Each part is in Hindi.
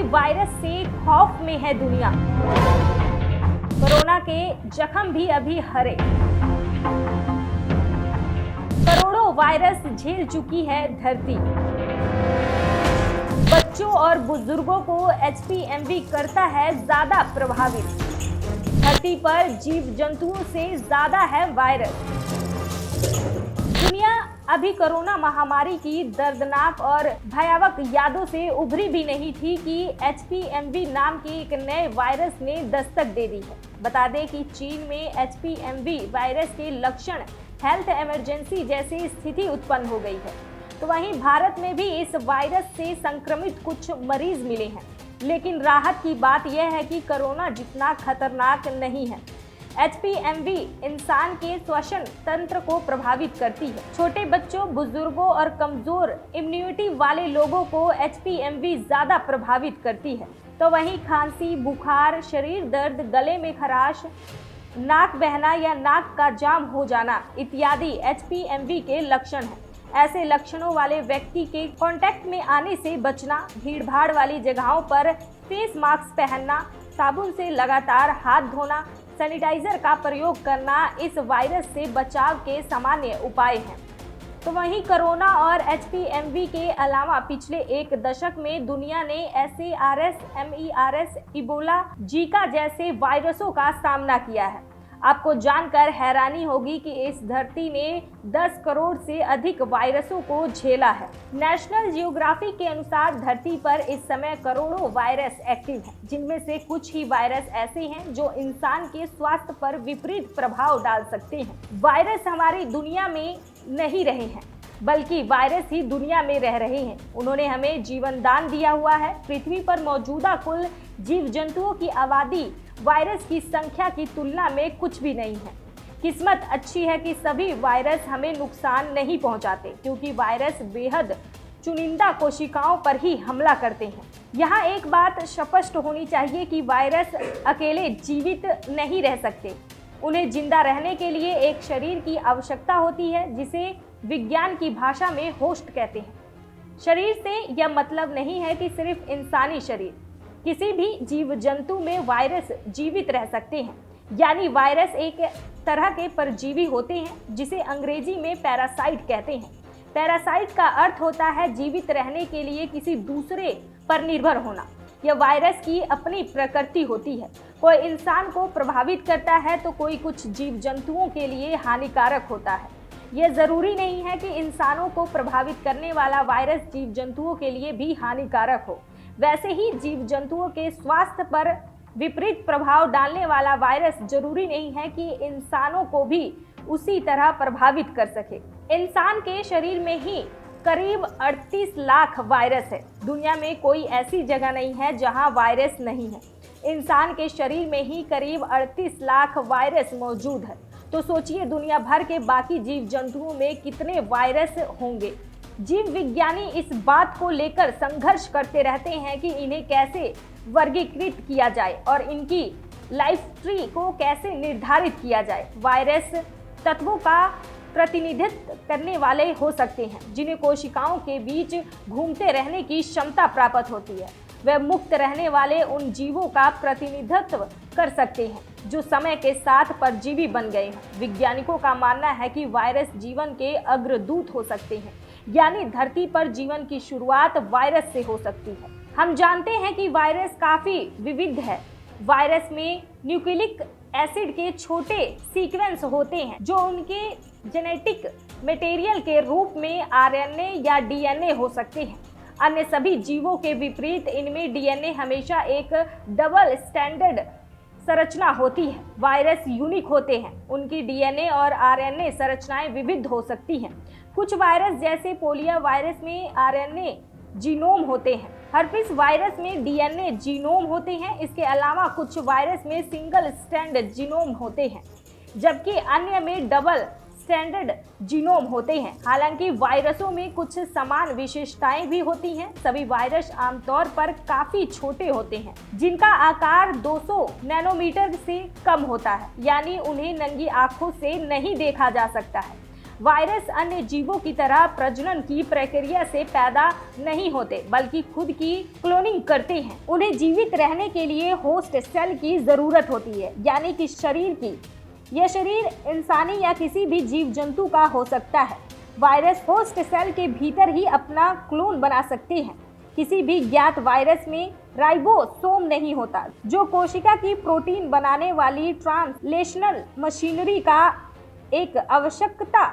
वायरस से खौफ में है दुनिया। कोरोना के जख्म भी अभी हरे। करोड़ों वायरस झेल चुकी है धरती। बच्चों और बुजुर्गों को एचपीएमवी करता है ज्यादा प्रभावित। धरती पर जीव जंतुओं से ज्यादा है वायरस। दुनिया अभी कोरोना महामारी की दर्दनाक और भयावह यादों से उभरी भी नहीं थी कि एचपीएमवी नाम के एक नए वायरस ने दस्तक दे दी है। बता दें कि चीन में एचपीएमवी वायरस के लक्षण हेल्थ इमरजेंसी जैसी स्थिति उत्पन्न हो गई है। तो वहीं भारत में भी इस वायरस से संक्रमित कुछ मरीज मिले हैं, लेकिन राहत की बात यह है कि कोरोना जितना खतरनाक नहीं है। एचपीएमवी इंसान के श्वसन तंत्र को प्रभावित करती है। छोटे बच्चों, बुजुर्गों और कमजोर इम्यूनिटी वाले लोगों को एचपीएमवी ज्यादा प्रभावित करती है। तो वहीं खांसी, बुखार, शरीर दर्द, गले में खराश, नाक बहना या नाक का जाम हो जाना इत्यादि एचपीएमवी के लक्षण हैं। ऐसे लक्षणों वाले व्यक्ति के कांटेक्ट में आने से बचना, भीड़भाड़ वाली जगहों पर फेस मास्क पहनना, साबुन से लगातार हाथ धोना, सैनिटाइजर का प्रयोग करना इस वायरस से बचाव के सामान्य उपाय हैं। तो वहीं कोरोना और एचपीएमवी के अलावा पिछले एक दशक में दुनिया ने SARS, MERS, इबोला, जीका जैसे वायरसों का सामना किया है। आपको जानकर हैरानी होगी कि इस धरती ने 10 करोड़ से अधिक वायरसों को झेला है। नेशनल जियोग्राफी के अनुसार धरती पर इस समय करोड़ों वायरस एक्टिव हैं, जिनमें से कुछ ही वायरस ऐसे हैं जो इंसान के स्वास्थ्य पर विपरीत प्रभाव डाल सकते हैं। वायरस हमारी दुनिया में नहीं रहे हैं, बल्कि वायरस ही दुनिया में रह रहे हैं। उन्होंने हमें जीवन दान दिया हुआ है। पृथ्वी पर मौजूदा कुल जीव जंतुओं की आबादी वायरस की संख्या की तुलना में कुछ भी नहीं है। किस्मत अच्छी है कि सभी वायरस हमें नुकसान नहीं पहुंचाते, क्योंकि वायरस बेहद चुनिंदा कोशिकाओं पर ही हमला करते हैं। यहाँ एक बात स्पष्ट होनी चाहिए कि वायरस अकेले जीवित नहीं रह सकते। उन्हें जिंदा रहने के लिए एक शरीर की आवश्यकता होती है, जिसे विज्ञान की भाषा में होस्ट कहते हैं। शरीर से यह मतलब नहीं है कि सिर्फ इंसानी शरीर, किसी भी जीव जंतु में वायरस जीवित रह सकते हैं। यानी वायरस एक तरह के परजीवी होते हैं, जिसे अंग्रेजी में पैरासाइट कहते हैं। पैरासाइट का अर्थ होता है जीवित रहने के लिए किसी दूसरे पर निर्भर होना। यह वायरस की अपनी प्रकृति होती है। कोई इंसान को प्रभावित करता है तो कोई कुछ जीव जंतुओं के लिए हानिकारक होता है। यह जरूरी नहीं है कि इंसानों को प्रभावित करने वाला वायरस जीव जंतुओं के लिए भी हानिकारक हो। वैसे ही जीव जंतुओं के स्वास्थ्य पर विपरीत प्रभाव डालने वाला वायरस जरूरी नहीं है कि इंसानों को भी उसी तरह प्रभावित कर सके। इंसान के शरीर में ही करीब 38 लाख वायरस है। दुनिया में कोई ऐसी जगह नहीं है जहां वायरस नहीं है। इंसान के शरीर में ही करीब 38 लाख वायरस मौजूद है। तो सोचिए दुनिया भर के बाकी जीव जंतुओं में कितने वायरस होंगे। जीव विज्ञानी इस बात को लेकर संघर्ष करते रहते हैं कि इन्हें कैसे वर्गीकृत किया जाए और इनकी लाइफ ट्री को कैसे निर्धारित किया जाए। वायरस तत्वों का प्रतिनिधित्व करने वाले हो सकते हैं, जिन्हें कोशिकाओं के बीच घूमते रहने की क्षमता प्राप्त होती है। वे मुक्त रहने वाले उन जीवों का प्रतिनिधित्व कर सकते हैं जो समय के साथ परजीवी बन गए हैं। वैज्ञानिकों का मानना है कि वायरस जीवन के अग्रदूत हो सकते हैं, यानी धरती पर जीवन की शुरुआत वायरस से हो सकती है। हम जानते हैं कि वायरस काफी विविध है। वायरस में न्यूक्लिक एसिड के छोटे सीक्वेंस होते हैं, जो उनके जेनेटिक मटेरियल के रूप में आरएनए या डीएनए हो सकते हैं। अन्य सभी जीवों के विपरीत इनमें डीएनए हमेशा एक डबल स्टैंडर्ड संरचना होती है। वायरस यूनिक होते हैं, उनकी डीएनए और आरएनए संरचनाएं विविध हो सकती हैं। कुछ वायरस जैसे पोलियो वायरस में आरएनए जीनोम होते हैं। हर्पिस वायरस में डीएनए जीनोम होते हैं। इसके अलावा कुछ वायरस में सिंगल स्ट्रैंड जीनोम होते हैं, जबकि अन्य में डबल स्टैंडर्ड जीनोम होते हैं। हालांकि वायरसों में कुछ समान विशेषताएं भी होती हैं। सभी वायरस आमतौर पर काफी छोटे होते हैं, जिनका आकार 200 नैनोमीटर से कम होता है, यानी उन्हें नंगी आंखों से नहीं देखा जा सकता है। वायरस अन्य जीवों की तरह प्रजनन की प्रक्रिया से पैदा नहीं होते, बल्कि खुद की क्लोनिंग करते हैं। उन्हें जीवित रहने के लिए होस्ट सेल की जरूरत होती है, यानी कि शरीर की। यह शरीर इंसानी या किसी भी जीव जंतु का हो सकता है। वायरस होस्ट सेल के भीतर ही अपना क्लोन बना सकते हैं। किसी भी ज्ञात वायरस में राइबोसोम नहीं होता, जो कोशिका की प्रोटीन बनाने वाली ट्रांसलेशनल मशीनरी का एक आवश्यकता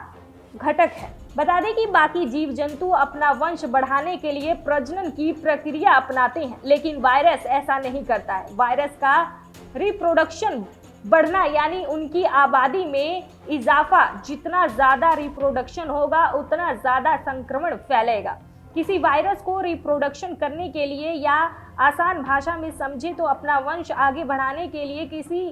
घटक है। बता दें कि बाकी जीव जंतु अपना वंश बढ़ाने के लिए प्रजनन की प्रक्रिया अपनाते हैं, लेकिन वायरस ऐसा नहीं करता है। वायरस का रिप्रोडक्शन बढ़ना यानी उनकी आबादी में इजाफा, जितना ज़्यादा रिप्रोडक्शन होगा उतना ज़्यादा संक्रमण फैलेगा। किसी वायरस को रिप्रोडक्शन करने के लिए या आसान भाषा में समझे तो अपना वंश आगे बढ़ाने के लिए किसी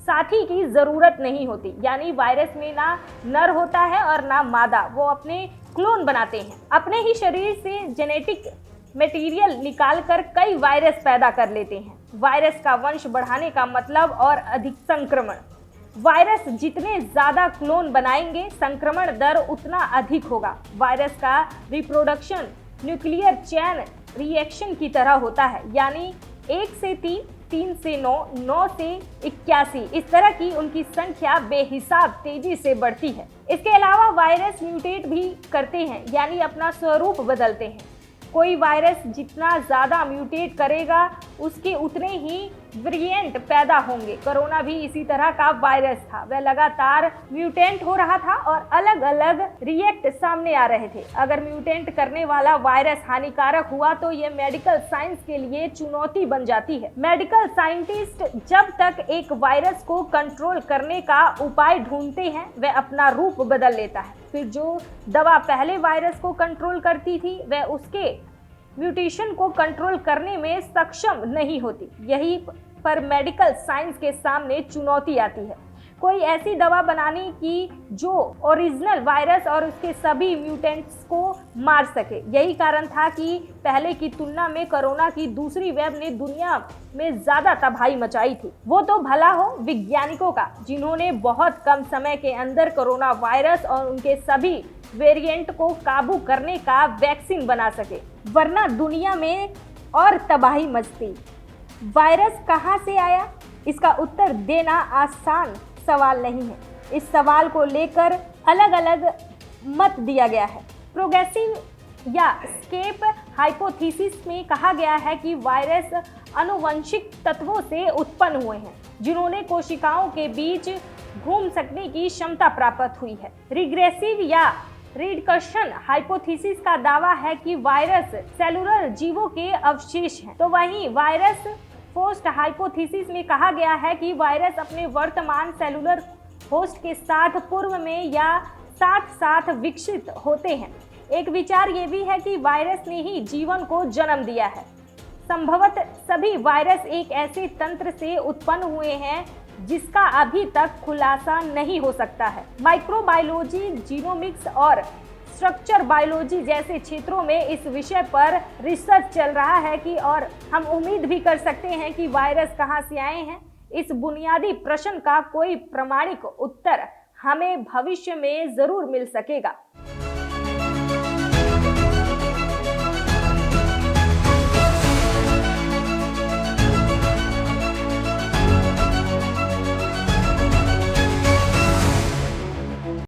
साथी की ज़रूरत नहीं होती, यानी वायरस में ना नर होता है और ना मादा। वो अपने क्लोन बनाते हैं। अपने ही शरीर से जेनेटिक मटेरियल निकालकर कई वायरस पैदा कर लेते हैं। वायरस का वंश बढ़ाने का मतलब और अधिक संक्रमण। वायरस जितने ज़्यादा क्लोन बनाएंगे, संक्रमण दर उतना अधिक होगा। वायरस का रिप्रोडक्शन न्यूक्लियर चेन रिएक्शन की तरह होता है, यानी 1 से 3, 3 से 9, 9 से 81, इस तरह की उनकी संख्या बेहिसाब तेजी से बढ़ती है। इसके अलावा वायरस म्यूटेट भी करते हैं, यानी अपना स्वरूप बदलते हैं। कोई वायरस जितना ज़्यादा म्यूटेट करेगा, उसके उतने ही वेरिएंट पैदा होंगे। कोरोना भी इसी तरह का वायरस था। वह लगातार म्यूटेंट हो रहा था और अलग अलग रिएक्ट सामने आ रहे थे। अगर म्यूटेंट करने वाला वायरस हानिकारक हुआ तो यह मेडिकल साइंस के लिए चुनौती बन जाती है। मेडिकल साइंटिस्ट जब तक एक वायरस को कंट्रोल करने का उपाय ढूंढते हैं, वह अपना रूप बदल लेता है। फिर जो दवा पहले वायरस को कंट्रोल करती थी, वह उसके म्यूटेशन को कंट्रोल करने में सक्षम नहीं होती। यही पर मेडिकल साइंस के सामने चुनौती आती है। कोई ऐसी दवा बनाने की जो ओरिजिनल वायरस और उसके सभी म्यूटेंट्स को मार सके। यही कारण था कि पहले की तुलना में कोरोना की दूसरी वेव ने दुनिया में ज़्यादा तबाही मचाई थी। वो तो भला हो वैज्ञानिकों का, जिन्होंने बहुत कम समय के अंदर कोरोना वायरस और उनके सभी वेरिएंट को काबू करने का वैक्सीन बना सके, वरना दुनिया में और तबाही मचती। वायरस कहाँ से आया? इसका उत्तर देना आसान सवाल नहीं है। इस सवाल को लेकर अलग अलग मत दिया गया है। प्रोग्रेसिव या स्केप हाइपोथेसिस में कहा गया है कि वायरस आनुवंशिक तत्वों से उत्पन्न हुए हैं, जिन्होंने कोशिकाओं के बीच घूम सकने की क्षमता प्राप्त हुई है। रिग्रेसिव या रिडक्शन हाइपोथेसिस का दावा है कि वायरस सेलुलर जीवों के अवशेष हैं। तो वहीं वायरस होस्ट हाइपोथेसिस में कहा गया है कि वायरस अपने वर्तमान सेलुलर होस्ट के साथ पूर्व में या साथ साथ विकसित होते हैं। एक विचार ये भी है कि वायरस ने ही जीवन को जन्म दिया है। संभवतः सभी वायरस एक ऐसे तंत्र से उत्पन्न हुए हैं जिसका अभी तक खुलासा नहीं हो सकता है। माइक्रोबायोलॉजी, जीनोमिक्स और स्ट्रक्चर बायोलॉजी जैसे क्षेत्रों में इस विषय पर रिसर्च चल रहा है कि और हम उम्मीद भी कर सकते हैं कि वायरस कहां से आए हैं। इस बुनियादी प्रश्न का कोई प्रामाणिक उत्तर हमें भविष्य में जरूर मिल सकेगा।